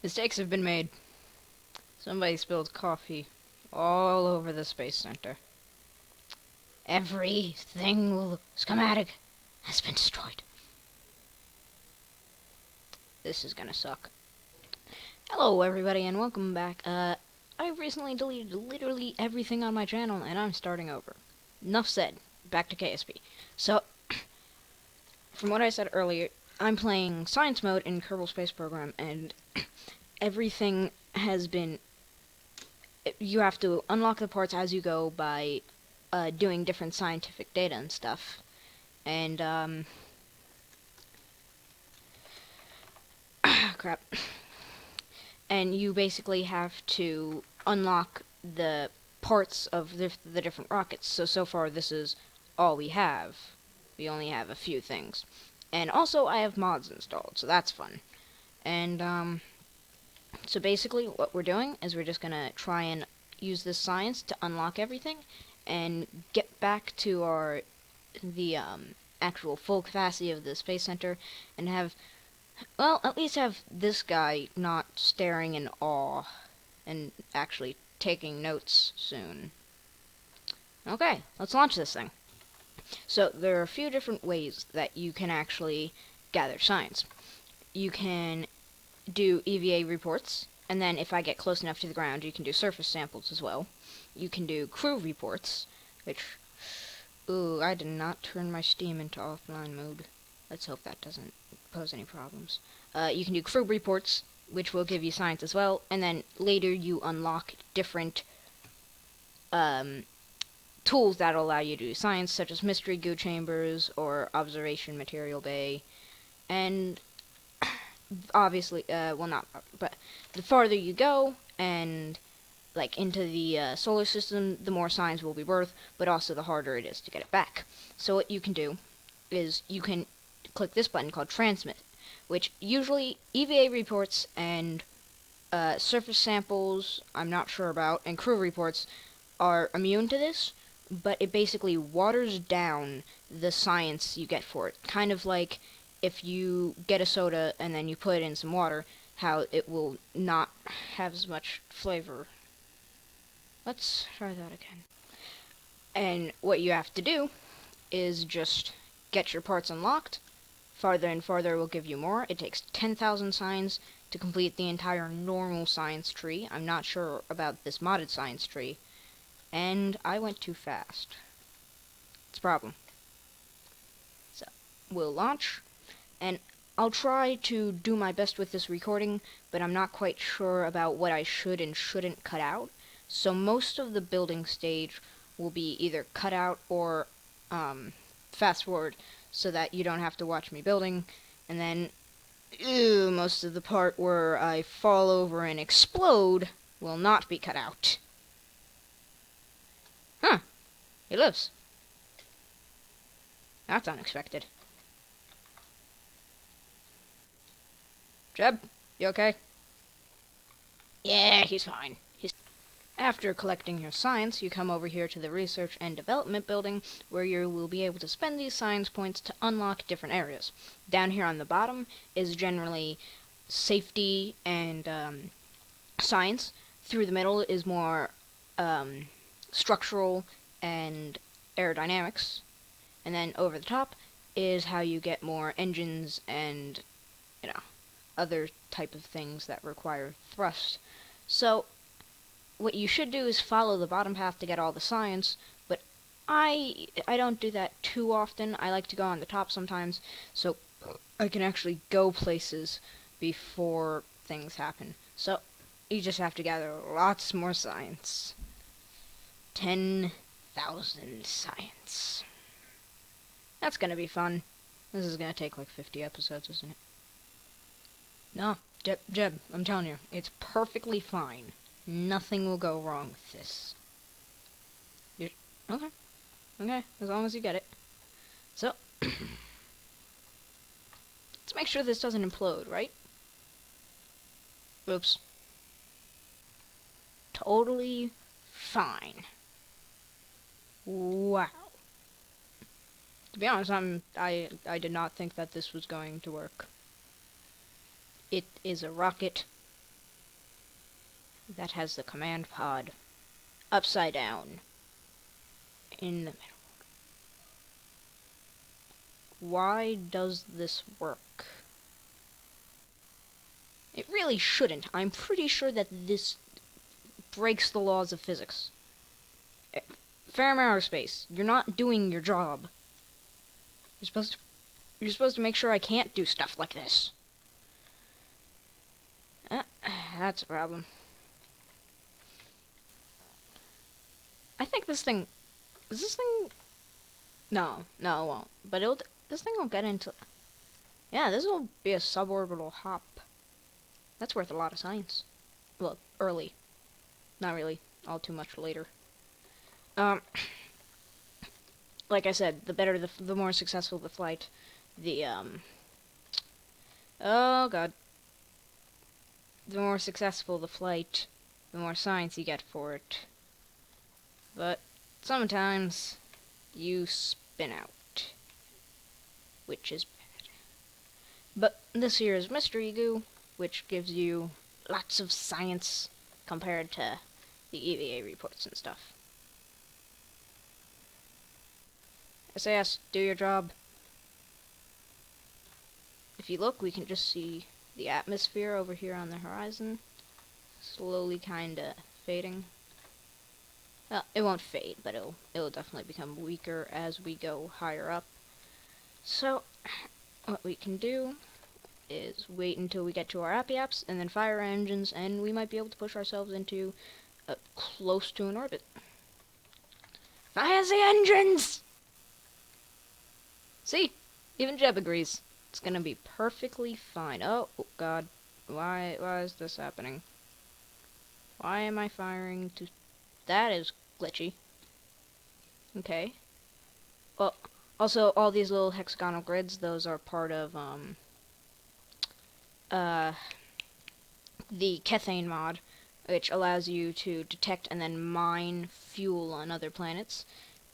Mistakes have been made. Somebody spilled coffee all over the Space Center. Everything schematic has been destroyed. This is gonna suck. Hello everybody and welcome back. I recently deleted literally everything on my channel and I'm starting over. Enough said. Back to KSP. So, from what I said earlier, I'm playing Science Mode in Kerbal Space Program and everything has been... You have to unlock the parts as you go by doing different scientific data and stuff. And, crap. And you basically have to unlock the parts of the different rockets. So far this is all we have. We only have a few things. And also I have mods installed, so that's fun. And, so basically what we're doing is we're just gonna try and use this science to unlock everything and get back to the actual full capacity of the Space Center and have, well, at least have this guy not staring in awe and actually taking notes soon. Okay, let's launch this thing. So there are a few different ways that you can actually gather science. You can do EVA reports, and then if I get close enough to the ground, you can do surface samples as well. You can do crew reports, which... Ooh, I did not turn my Steam into offline mode. Let's hope that doesn't pose any problems. You can do crew reports, which will give you science as well, and then later you unlock different tools that will allow you to do science, such as mystery goo chambers or observation material bay, and obviously, well, not, but the farther you go and like into the solar system, the more science will be worth, but also the harder it is to get it back. So what you can do is you can click this button called Transmit, which usually EVA reports and surface samples, I'm not sure about, and crew reports are immune to this, but it basically waters down the science you get for it. Kind of like if you get a soda and then you put it in some water, how it will not have as much flavor. Let's try that again. And what you have to do is just get your parts unlocked. Farther and farther will give you more. It takes 10,000 signs to complete the entire normal science tree. I'm not sure about this modded science tree. And I went too fast. It's a problem. So, we'll launch. And I'll try to do my best with this recording, but I'm not quite sure about what I should and shouldn't cut out. So most of the building stage will be either cut out or fast forward so that you don't have to watch me building. And then most of the part where I fall over and explode will not be cut out. Huh. He lives. That's unexpected. Jeb, you okay? Yeah, he's fine. After collecting your science, you come over here to the Research and Development building, where you will be able to spend these science points to unlock different areas. Down here on the bottom is generally safety and science. Through the middle is more structural and aerodynamics. And then over the top is how you get more engines and, you know, other type of things that require thrust. So what you should do is follow the bottom path to get all the science, but I don't do that too often. I like to go on the top sometimes, so I can actually go places before things happen. So you just have to gather lots more science. 10,000 science. That's gonna be fun. This is gonna take like 50 episodes, isn't it? No, Jeb, I'm telling you, it's perfectly fine. Nothing will go wrong with this. Okay. Okay, as long as you get it. So, let's make sure this doesn't implode, right? Oops. Totally fine. Wow. To be honest, I did not think that this was going to work. It is a rocket that has the command pod upside down in the middle. Why does this work? It really shouldn't. I'm pretty sure that this breaks the laws of physics. Fair Aerospace, you're not doing your job. You're supposed to make sure I can't do stuff like this. That's a problem. I think this thing... Is this thing... No, it won't. But this thing will get into... Yeah, this will be a suborbital hop. That's worth a lot of science. Well, early. Not really. All too much later. Like I said, the more successful the flight, oh god. The more successful the flight, the more science you get for it. But sometimes you spin out, which is bad. But this here is Mystery Goo, which gives you lots of science compared to the EVA reports and stuff. SAS, do your job. If you look, we can just see the atmosphere over here on the horizon, slowly kinda fading. Well, it won't fade, but it'll definitely become weaker as we go higher up. So, what we can do is wait until we get to our Apps and then fire our engines, and we might be able to push ourselves into close to an orbit. Fire the engines! See? Even Jeb agrees. It's gonna be perfectly fine. Oh god. Why is this happening? Why am I firing to... That is glitchy. Okay. Well, also, all these little hexagonal grids, those are part of, the Kethane mod, which allows you to detect and then mine fuel on other planets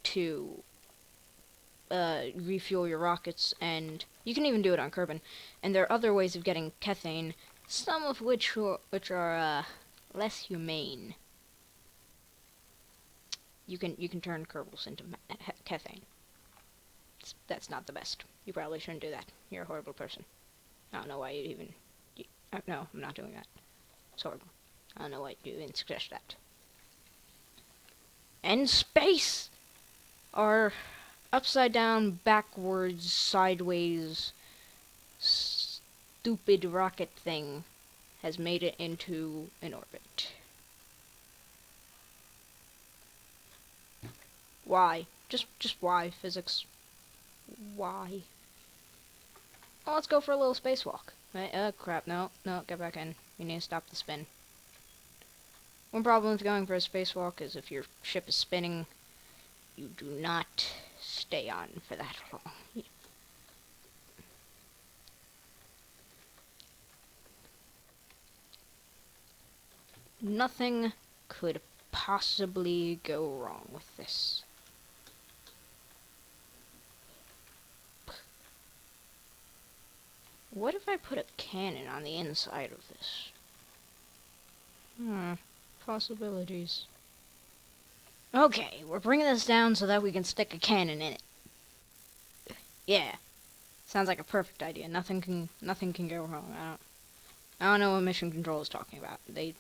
to refuel your rockets, and you can even do it on Kerbal. And there are other ways of getting Kethane, some of which are less humane. You can turn Kerbals into Kethane. That's not the best. You probably shouldn't do that. You're a horrible person. I don't know why you even... no, I'm not doing that. It's horrible. I don't know why you even suggest that. And space! Our upside down, backwards, sideways, stupid rocket thing has made it into an orbit. Why? Just why, physics? Why? Well, let's go for a little spacewalk. Right? Crap, no, get back in. We need to stop the spin. One problem with going for a spacewalk is if your ship is spinning, you do not stay on for that long. Nothing could possibly go wrong with this. What if I put a cannon on the inside of this? Possibilities. Okay, we're bringing this down so that we can stick a cannon in it. Yeah. Sounds like a perfect idea. Nothing can go wrong. I don't know what Mission Control is talking about. They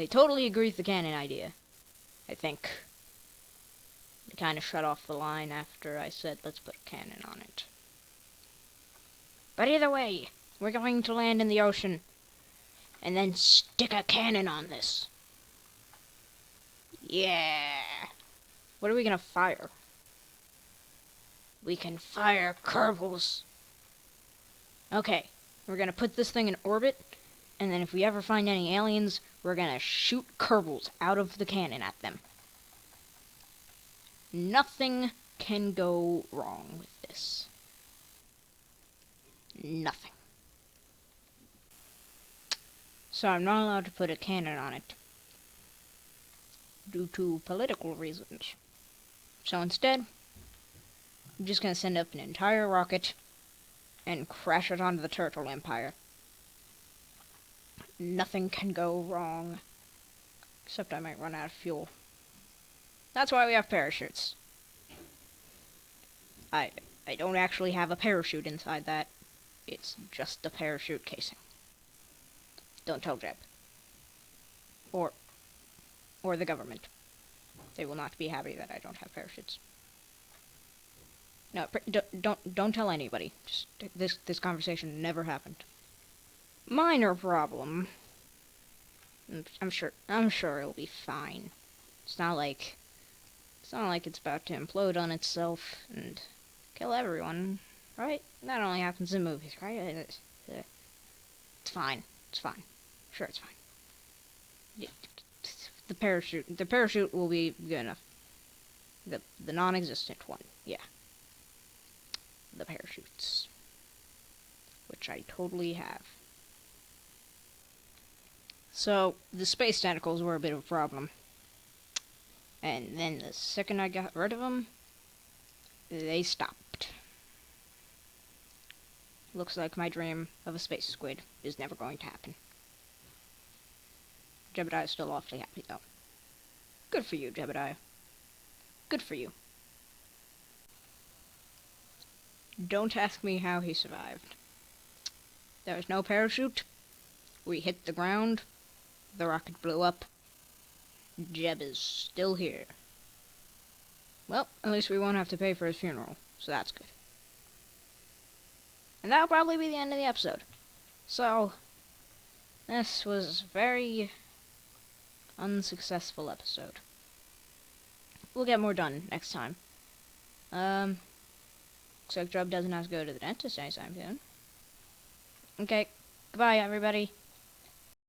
totally agree with the cannon idea, I think. They kind of shut off the line after I said, let's put a cannon on it. But either way, we're going to land in the ocean and then stick a cannon on this. Yeah. What are we gonna fire? We can fire Kerbals. Okay, we're gonna put this thing in orbit, and then if we ever find any aliens, we're gonna shoot Kerbals out of the cannon at them. Nothing can go wrong with this. Nothing. So I'm not allowed to put a cannon on it, due to political reasons. So instead, I'm just gonna send up an entire rocket and crash it onto the Turtle Empire. Nothing can go wrong. Except I might run out of fuel. That's why we have parachutes. I don't actually have a parachute inside that. It's just the parachute casing. Don't tell Jeb. Or the government. They will not be happy that I don't have parachutes. No, don't tell anybody. Just this conversation never happened. Minor problem. I'm sure it'll be fine. It's not like it's about to implode on itself and kill everyone, right? That only happens in movies, right? It's fine. It's fine. Sure, it's fine. The parachute will be good enough. The non-existent one, yeah. The parachutes, which I totally have. So the space tentacles were a bit of a problem, and then the second I got rid of them, they stopped. Looks like my dream of a space squid is never going to happen. Jebediah is still awfully happy, though. Good for you, Jebediah. Good for you. Don't ask me how he survived. There was no parachute. We hit the ground. The rocket blew up. Jeb is still here. Well, at least we won't have to pay for his funeral, so that's good. And that'll probably be the end of the episode. So, this was a very unsuccessful episode. We'll get more done next time. Looks like Jeb doesn't have to go to the dentist anytime soon. Okay, goodbye everybody.